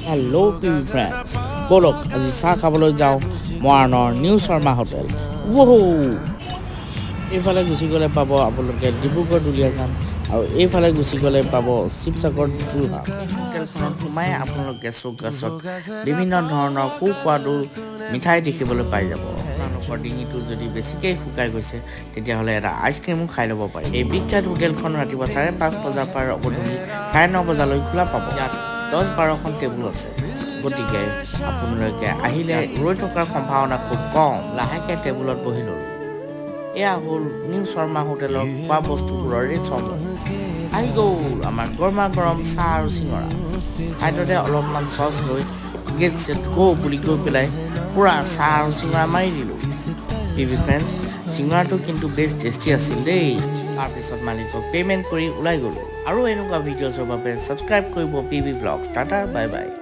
Hello, PV friends. বলক আজি চাহ খাবলৈ যাওঁ মৰাণৰ নিউ শৰ্মা হোটেল। ৱৌ এইফালে গুচি গ'লে পাব আপোনালোকে ডিব্ৰুগড় দুলীয়াজান আৰু এইফালে গুচি গ'লে পাব শিৱসাগৰ যোৰহাট। হোটেলখনত সোমাই আপোনালোকে চৌকাছত বিভিন্ন ধৰণৰ সুস্বাদু মিঠাই দেখিবলৈ পাই যাব। আপোনালোকৰ ডিঙিটো যদি বেছিকৈ শুকাই গৈছে তেতিয়াহ'লে এটা আইচক্ৰীমো খাই ল'ব পাৰি। এই বিখ্যাত হোটেলখন ৰাতিপুৱা 5:30 বজাৰ পৰা গধূলি 9:30 বজালৈ খোলা পাব। ইয়াত 10-12খন টেবুল আছে, গতিকে আপোনালোকে আহিলে ৰৈ থকাৰ সম্ভাৱনা খুব কম। লাহেকৈ টেবুলত বহি ল'লোঁ। এয়া হ'ল নিউ শৰ্মা হোটেলৰ খোৱা বস্তুবোৰৰ ৰেটসমূহ। আহি গ'ল আমাৰ গৰমা গৰম চাহ আৰু চিঙৰা। খাদ্যতে অলপমান চচ লৈ গেট ছেট গো বুলি গৈ পেলাই পূৰা চাহ আৰু চিঙৰা মাৰি দিলোঁ। পিভি ফ্ৰেণ্ডছ, চিঙৰাটো কিন্তু বেষ্ট টেষ্টি আছিল দেই। তাৰপিছত মালিকক পে'মেণ্ট কৰি ওলাই গ'লোঁ। আৰু এনেকুৱা ভিডিঅ'ছৰ বাবে ছাবস্ক্ৰাইব কৰিব PV blogs. Tata bye bye.